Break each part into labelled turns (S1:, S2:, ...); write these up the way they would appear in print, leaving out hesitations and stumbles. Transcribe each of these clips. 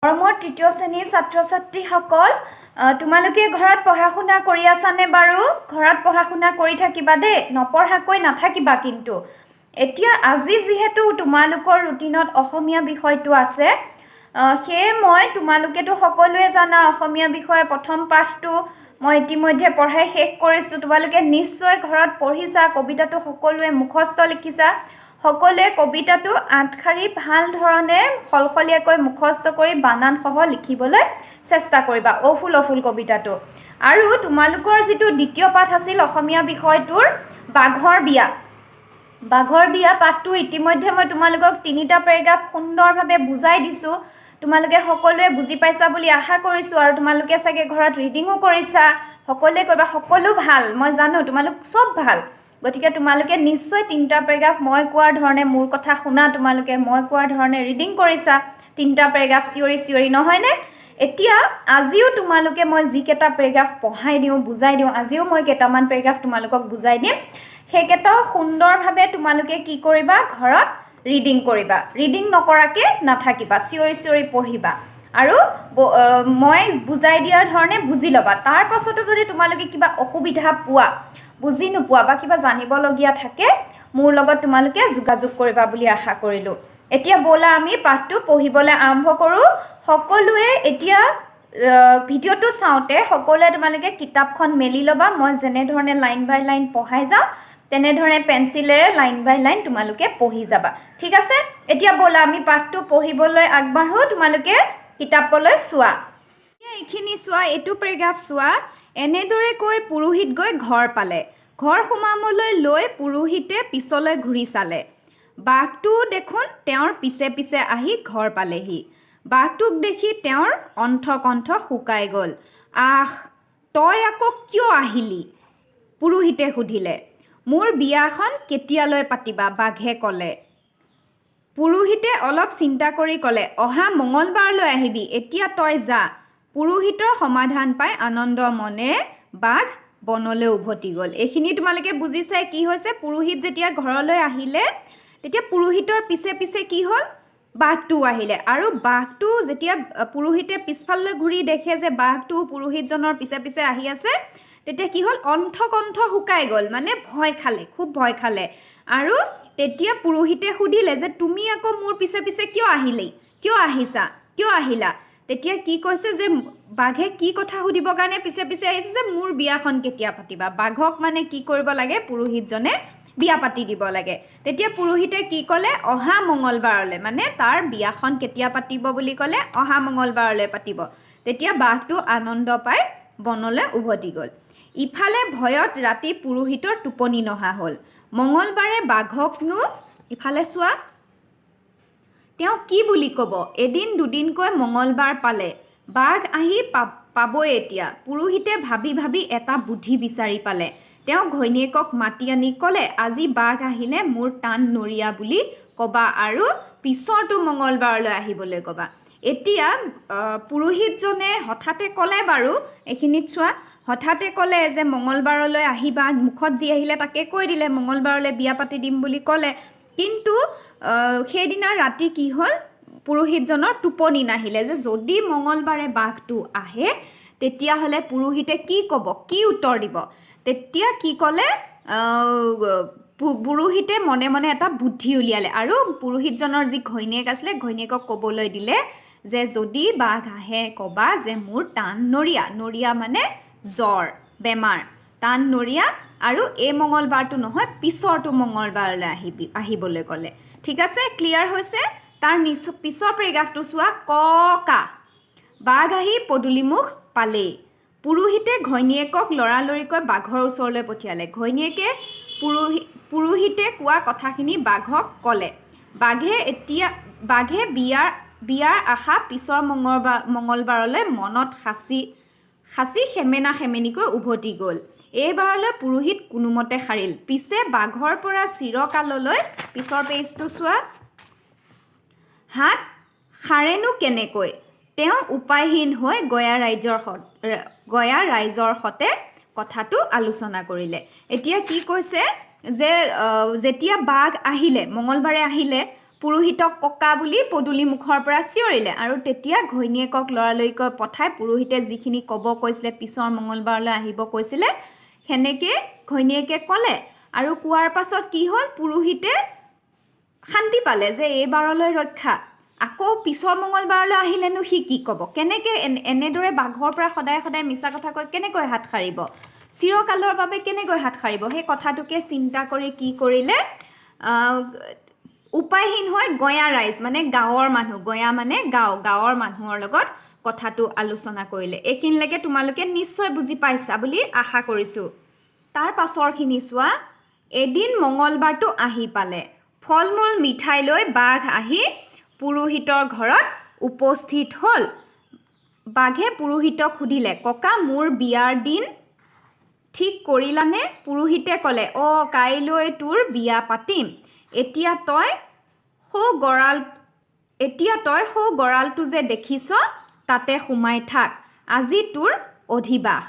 S1: মোৰ তৃতীয় শ্ৰেণীৰ ছাত্ৰ ছাত্ৰীসকল তোমালোকে ঘৰত পঢ়া শুনা কৰি আছানে বাৰু? ঘৰত পঢ়া শুনা কৰি থাকিবা দেই, নপঢ়াকৈ নাথাকিবা কিন্তু। এতিয়া আজি যিহেতু তোমালোকৰ ৰুটিনত অসমীয়া বিষয়টো আছে, সেয়ে মই তোমালোকেতো সকলোৱে জানা অসমীয়া বিষয়ৰ প্ৰথম পাঠটো মই ইতিমধ্যে পঢ়াই শেষ কৰিছোঁ। তোমালোকে নিশ্চয় ঘৰত পঢ়িছা, কবিতাটো সকলোৱে মুখস্থ লিখিছা। সকলোৱে কবিতাটো ৮ শাৰী ভাল ধৰণে সলসলীয়াকৈ মুখস্থ কৰি বানানসহ লিখিবলৈ চেষ্টা কৰিবা, অফুল অফুল কবিতাটো। আৰু তোমালোকৰ যিটো দ্বিতীয় পাঠ আছিল অসমীয়া বিষয়টোৰ বাঘৰ বিয়া, বাঘৰ বিয়া পাঠটো ইতিমধ্যে মই তোমালোকক ৩টা পেৰেগ্ৰাফ সুন্দৰভাৱে বুজাই দিছোঁ। তোমালোকে সকলোৱে বুজি পাইছা বুলি আশা কৰিছোঁ আৰু তোমালোকে চাগে ঘৰত ৰিডিঙো কৰিছা। সকলোৱে কৰিবা, সকলো ভাল, মই জানো তোমালোক চব ভাল। গতিকে তোমালোকে নিশ্চয় 3টা পেৰেগ্ৰাফ মই কোৱাৰ ধৰণে মোৰ কথা শুনা, তোমালোকে মই কোৱাৰ ধৰণে ৰিডিং কৰিছা 3টা পেৰেগ্ৰাফ চিঞৰি চিঞৰি, নহয়নে? এতিয়া আজিও তোমালোকে মই যিকেইটা পেৰেগ্ৰাফ পঢ়াই দিওঁ বুজাই দিওঁ, আজিও মই কেইটামান পেৰেগ্ৰাফ তোমালোকক বুজাই দিম। সেইকেইটাও সুন্দৰভাৱে তোমালোকে কি কৰিবা, ঘৰত ৰিডিং কৰিবা। ৰিডিং নকৰাকৈ নাথাকিবা, চিঞৰি চিঞৰি পঢ়িবা আৰু মই বুজাই দিয়াৰ ধৰণে বুজি ল'বা। তাৰ পাছতো যদি তোমালোকে কিবা অসুবিধা পোৱা, বুজি নোপোৱা বা কিবা জানিবলগীয়া থাকে, মোৰ লগত তোমালোকে যোগাযোগ কৰিবা বুলি আশা কৰিলোঁ। এতিয়া ব'লা আমি পাঠটো পঢ়িবলৈ আৰম্ভ কৰোঁ। সকলোৱে এতিয়া ভিডিঅ'টো চাওঁতে সকলোৱে তোমালোকে কিতাপখন মেলি ল'বা। মই যেনেধৰণে লাইন বাই লাইন পঢ়াই যাওঁ তেনেধৰণে পেঞ্চিলেৰে লাইন বাই লাইন তোমালোকে পঢ়ি যাবা, ঠিক আছে? এতিয়া ব'লা আমি পাঠটো পঢ়িবলৈ আগবাঢ়ো। তোমালোকে কিতাপলৈ চোৱা। এইখিনি চোৱা, এইটো পেৰেগ্ৰাফ চোৱা। এনেদৰে কৈ পুৰোহিত গৈ ঘৰ পালে। ঘৰ সোমাবলৈ লৈ পুৰোহিতে পিছলৈ ঘূৰি চালে। বাঘটো দেখোন তেওঁৰ পিছে পিছে আহি ঘৰ পালেহি। বাঘটোক দেখি তেওঁৰ অণ্ঠ-কণ্ঠ শুকাই গ'ল। আহ, তই আকৌ কিয় আহিলি? পুৰোহিতে সুধিলে। মোৰ বিয়াখন কেতিয়ালৈ পাতিবা? বাঘে ক'লে। পুৰোহিতে অলপ চিন্তা কৰি ক'লে, অহা মঙলবাৰলৈ আহিবি, এতিয়া তই যা। পুৰোহিতৰ সমাধান পাই আনন্দ মনেৰে বাঘ বনলৈ উভতি গ'ল। এইখিনি তোমালোকে বুজিছাই কি হৈছে। পুৰোহিত যেতিয়া ঘৰলৈ আহিলে তেতিয়া পুৰোহিতৰ পিছে পিছে কি হ'ল, বাঘটো আহিলে। আৰু বাঘটো যেতিয়া পুৰোহিতে পিছফাললৈ ঘূৰি দেখে যে বাঘটো পুৰোহিতজনৰ পিছে পিছে আহি আছে, তেতিয়া কি হ'ল, অণ্ঠ-কণ্ঠ শুকাই গ'ল, মানে ভয় খালে, খুব ভয় খালে। আৰু তেতিয়া পুৰোহিতে সুধিলে যে তুমি আকৌ মোৰ পিছে পিছে কিয় আহিছা, কিয় আহিলা? তেতিয়া কি কৈছে যে বাঘে কি কথা সুধিবৰ কাৰণে পিছে পিছে আহিছে যে মোৰ বিয়াখন কেতিয়া পাতিবা। বাঘক মানে কি কৰিব লাগে, পুৰোহিতজনে বিয়া পাতি দিব লাগে। তেতিয়া পুৰোহিতে কি ক'লে, অহা মঙলবাৰলৈ, মানে তাৰ বিয়াখন কেতিয়া পাতিব বুলি ক'লে, অহা মঙলবাৰলৈ পাতিব। তেতিয়া বাঘটো আনন্দ পাই বনলৈ উভতি গ'ল। ইফালে ভয়ত ৰাতি পুৰোহিতৰ টোপনি নহা হ'ল। মঙলবাৰে বাঘকনো, ইফালে চোৱা, তেওঁ কি বুলি ক'ব? এদিন দুদিনকৈ মঙলবাৰ পালে, বাঘ আহি পাবই এতিয়া। পুৰোহিতে ভাবি ভাবি এটা বুদ্ধি বিচাৰি পালে। তেওঁ ঘৈণীয়েকক মাতি আনি ক'লে, আজি বাঘ আহিলে মোৰ টান নৰিয়া বুলি ক'বা আৰু পিছৰটো মঙলবাৰলৈ আহিবলৈ ক'বা। এতিয়া পুৰোহিতজনে হঠাতে ক'লে বাৰু, এইখিনিত চোৱা, হঠাতে ক'লে যে মঙলবাৰলৈ আহিবা, মুখত যি আহিলে তাকে কৈ দিলে, মঙলবাৰলৈ বিয়া পাতি দিম বুলি ক'লে। কিন্তু সেইদিনা ৰাতি কি হ'ল, পুৰোহিতজনৰ টোপনি নাহিলে যে যদি মঙলবাৰে বাঘটো আহে তেতিয়াহ'লে পুৰোহিতে কি ক'ব, কি উত্তৰ দিব। তেতিয়া কি ক'লে, পুৰোহিতে মনে মনে এটা বুদ্ধি উলিয়ালে আৰু পুৰোহিতজনৰ যি ঘৈণীয়েক আছিলে ঘৈণীয়েকক ক'বলৈ দিলে যে যদি বাঘ আহে ক'বা যে মোৰ টান নৰিয়া, নৰিয়া মানে জ্বৰ, বেমাৰ, টান নৰিয়া, আৰু এই মঙলবাৰটো নহয় পিছৰটো মঙলবাৰলৈ আহিবলৈ ক'লে। ঠিক আছে, ক্লিয়াৰ হৈছে? তাৰ পিছৰ পেৰেগ্ৰাফটো চোৱা। কা বাঘ আহি পদূলিমুখ পালেই। পুৰোহিতে ঘৈণীয়েকক লৰালৰিকৈ বাঘৰ ওচৰলৈ পঠিয়ালে। ঘৈণীয়েকে পুৰোহিতে কোৱা কথাখিনি বাঘক ক'লে। বাঘে বিয়াৰ আশা পিছৰ মঙলবাৰলৈ মনত সাঁচি সেমেনা সেমেনিকৈ উভতি গ'ল। এইবাৰলৈ পুৰোহিত কোনোমতে সাৰিল। পিছে বাঘৰ পৰা চিৰকাললৈ, পিছৰ পেজটো চোৱা, হাত সাৰেনো কেনেকৈ? তেওঁ উপায়হীন হৈ গঞা ৰাইজৰ সতে কথাটো আলোচনা কৰিলে। এতিয়া কি কৈছে যে যেতিয়া বাঘ আহিলে, মঙলবাৰে আহিলে, পুৰোহিতক ককা বুলি পদূলি মুখৰ পৰা চিঞৰিলে আৰু তেতিয়া ঘৈণীয়েকক লৰালৰিকৈ পঠাই পুৰোহিতে যিখিনি ক'ব কৈছিলে পিছৰ মঙলবাৰলৈ আহিব কৈছিলে সেনেকৈ ঘৈণীয়েকে ক'লে আৰু কোৱাৰ পাছত কি হ'ল পুৰোহিতে শান্তি পালে যে এইবাৰলৈ ৰক্ষা আকৌ পিছৰ মঙলবাৰলৈ আহিলেনো সি কি ক'ব কেনেকৈ এনেদৰে বাঘৰ পৰা সদায় সদায় মিছা কথা কৈ কেনেকৈ হাত সাৰিব চিৰকালৰ বাবে কেনেকৈ হাত সাৰিব সেই কথাটোকে চিন্তা কৰি কি কৰিলে উপায়হীন হৈ গঞা ৰাইজ মানে গাঁৱৰ মানুহ গঞা মানে গাঁৱৰ মানুহৰ লগত কথাটো আলোচনা কৰিলে এইখিনিলৈকে তোমালোকে নিশ্চয় বুজি পাইছা বুলি আশা কৰিছোঁ তাৰ পাছৰখিনি চোৱা এদিন মঙলবাৰটো আহি পালে ফল মূল মিঠাই লৈ বাঘ আহি পুৰোহিতৰ ঘৰত উপস্থিত হ'ল বাঘে পুৰোহিতক সুধিলে ককা মোৰ বিয়াৰ দিন ঠিক কৰিলানে পুৰোহিতে ক'লে কাইলৈ তোৰ বিয়া পাতিম এতিয়া তই সৌ গঁৰালটো যে দেখিছ তাতে সোমাই থাক আজি তোৰ অধিবাস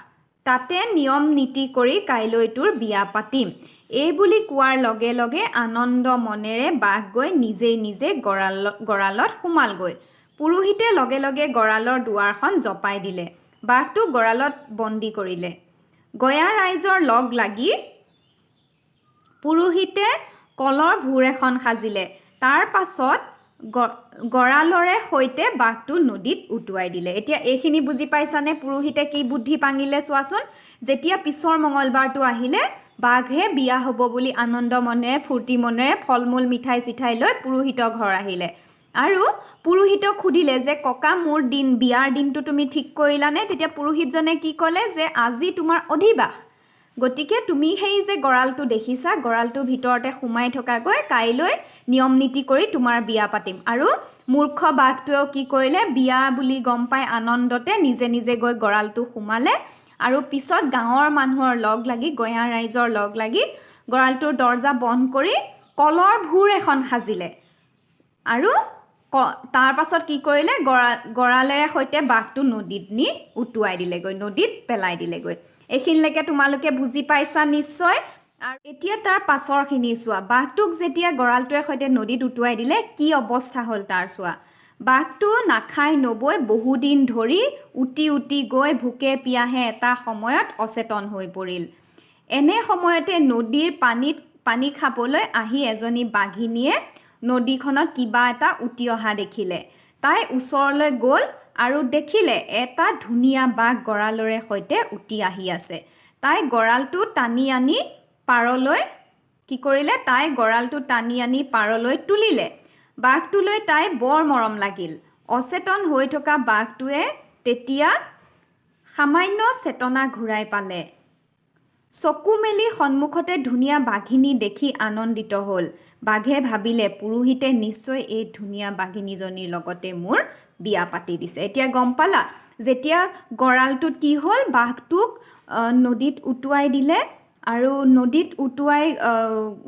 S1: তাতে নিয়ম নীতি কৰি কাইলৈ তোৰ বিয়া পাতিম এই বুলি কোৱাৰ লগে লগে আনন্দ মনেৰে বাঘ গৈ নিজে গঁৰালত সোমালগৈ পুৰোহিতে লগে লগে গঁৰালৰ দুৱাৰখন জপাই দিলে বাঘটো গঁৰালত বন্দী কৰিলে গঞা ৰাইজৰ লগ লাগি পুৰোহিতে কলৰ ভূৰ এখন সাজিলে তাৰ পাছত গঁৰালৰে সৈতে বাঘটো নদীত উটুৱাই দিলে এতিয়া এইখিনি বুজি পাইছানে পুৰোহিতে কি বুদ্ধি পাঙিলে চোৱাচোন যেতিয়া পিছৰ মঙলবাৰটো আহিলে বাঘে বিয়া হ'ব বুলি আনন্দ মনেৰে ফূৰ্তি মনেৰে ফল মূল মিঠাই চিঠাই লৈ পুৰোহিতৰ ঘৰ আহিলে আৰু পুৰোহিতক সুধিলে যে ককা মোৰ বিয়াৰ দিনটো তুমি ঠিক কৰিলানে তেতিয়া পুৰোহিতজনে কি ক'লে যে আজি তোমাৰ অধিবাস গতিকে তুমি সেই যে গঁৰালটো দেখিছা গঁৰালটোৰ ভিতৰতে সোমাই থকাকৈ কাইলৈ নিয়ম নীতি কৰি তোমাৰ বিয়া পাতিম আৰু মূৰ্খ বাঘটোৱেও কি কৰিলে বিয়া বুলি গম পাই আনন্দতে নিজে গৈ গঁৰালটো সোমালে আৰু পিছত গাঁৱৰ মানুহৰ লগ লাগি গঞা ৰাইজৰ লগ লাগি গঁৰালটোৰ দৰ্জা বন্ধ কৰি কলৰ ভূৰ এখন সাজিলে আৰু তাৰ পাছত কি কৰিলে গঁৰালেৰে সৈতে বাঘটো নদীত নি উটুৱাই দিলেগৈ নদীত পেলাই দিলেগৈ এইখিনিলৈকে তোমালোকে বুজি পাইছা নিশ্চয় আৰু এতিয়া তাৰ পাছৰখিনি চোৱা বাঘটোক যেতিয়া গঁৰালটোৰে সৈতে নদীত উটুৱাই দিলে কি অৱস্থা হ'ল তাৰ চোৱা বাঘটো নাখাই নবৈ বহুদিন ধৰি উটি গৈ ভোকে পিয়াহে এটা সময়ত অচেতন হৈ পৰিল এনে সময়তে নদীৰ পানী খাবলৈ আহি এজনী বাঘিনীয়ে নদীখনত কিবা এটা উটি অহা দেখিলে তাই ওচৰলৈ গ'ল আৰু দেখিলে এটা ধুনীয়া বাঘ গঁৰালৰে সৈতে উটি আহি আছে তাই গঁৰালটো টানি আনি পাৰলৈ তুলিলে বাঘটোলৈ তাই বৰ মৰম লাগিল অচেতন হৈ থকা বাঘটোৱে তেতিয়া সামান্য চেতনা ঘূৰাই পালে চকু মেলি সন্মুখতে ধুনীয়া বাঘিনী দেখি আনন্দিত হ'ল বাঘে ভাবিলে পুৰোহিতে নিশ্চয় এই ধুনীয়া বাঘিনীজনীৰ লগতে মোৰ বিয়া পাতি দিছে এতিয়া গম পালা যেতিয়া গঁৰালটোত কি হ'ল বাঘটোক নদীত উটুৱাই দিলে আৰু নদীত উটুৱাই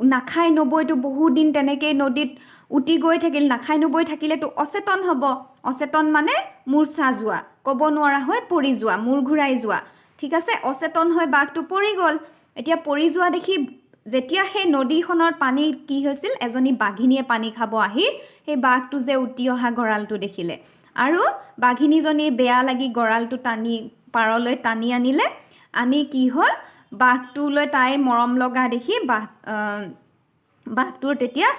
S1: নাখাই নবৈতো বহুত দিন তেনেকৈ নদীত উটি গৈ থাকিল নাখাই নবৈ থাকিলেতো অচেতন হ'ব অচেতন মানে মূৰ্ছা যোৱা ক'ব নোৱাৰা হৈ পৰি যোৱা মূৰ ঘূৰাই যোৱা ঠিক আছে অচেতন হৈ বাঘটো পৰি গ'ল এতিয়া পৰি যোৱা দেখি যেতিয়া সেই নদীখনৰ পানী কি হৈছিল এজনী বাঘিনীয়ে পানী খাব আহি সেই বাঘটো যে উটি অহা গঁৰালটো দেখিলে আৰু বাঘিনীজনীৰ বেয়া লাগি গঁৰালটো পাৰলৈ টানি আনিলে আনি কি হ'ল বাঘটোলৈ তাই মৰম লগা দেখি বাঘটোৰ তেতিয়া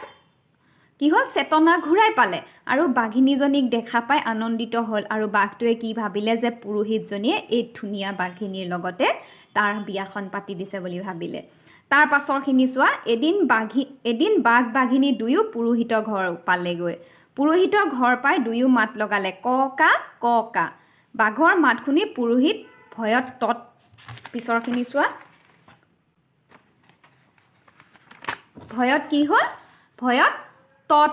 S1: কি হ'ল চেতনা ঘূৰাই পালে আৰু বাঘিনীজনীক দেখা পাই আনন্দিত হ'ল আৰু বাঘটোৱে কি ভাবিলে যে পুৰোহিতজনীয়ে এই ধুনীয়া বাঘিনীৰ লগতে তাৰ বিয়াখন পাতি দিছে বুলি ভাবিলে তাৰ পাছৰখিনি চোৱা এদিন বাঘ বাঘিনী দুয়ো পুৰোহিতৰ ঘৰ পালেগৈ পুৰোহিতৰ ঘৰ পাই দুয়ো মাত লগালে কা বাঘৰ মাত শুনি পুৰোহিত ভয়ত পিছৰখিনি চোৱা ভয়ত কি হ'ল ভয়ত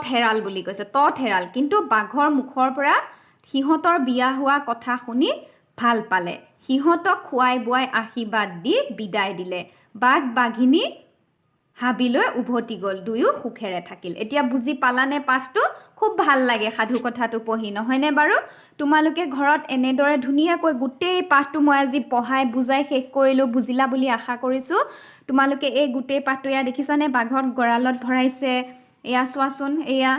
S1: হেৰাল বুলি কৈছে হেৰাল কিন্তু বাঘৰ মুখৰ পৰা সিহঁতৰ বিয়া হোৱা কথা শুনি ভাল পালে সিহঁতক খুৱাই বুৱাই আশীৰ্বাদ দি বিদায় দিলে বাঘ বাঘিনী হাবিলৈ উভতি গ'ল দুয়ো সুখেৰে থাকিল এতিয়া বুজি পালানে পাঠটো খুব ভাল লাগে সাধু কথাটো পঢ়ি নহয়নে বাৰু তোমালোকে ঘৰত এনেদৰে ধুনীয়াকৈ গোটেই পাঠটো মই আজি পঢ়াই বুজাই শেষ কৰিলোঁ বুজিলা বুলি আশা কৰিছোঁ তোমালোকে এই গোটেই পাঠটো এয়া দেখিছানে বাঘত গঁৰালত ভৰাইছে এয়া চোৱাচোন এয়া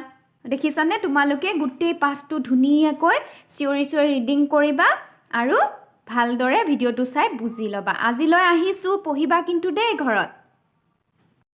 S1: দেখিছানে তোমালোকে গোটেই পাঠটো ধুনীয়াকৈ চিঞৰি চিঞৰি ৰিডিং কৰিবা আৰু ভালদৰে ভিডিঅ'টো চাই বুজি ল'বা। আজিলৈ আহিছোঁ, পঢ়িবা কিন্তু দেই ঘৰত।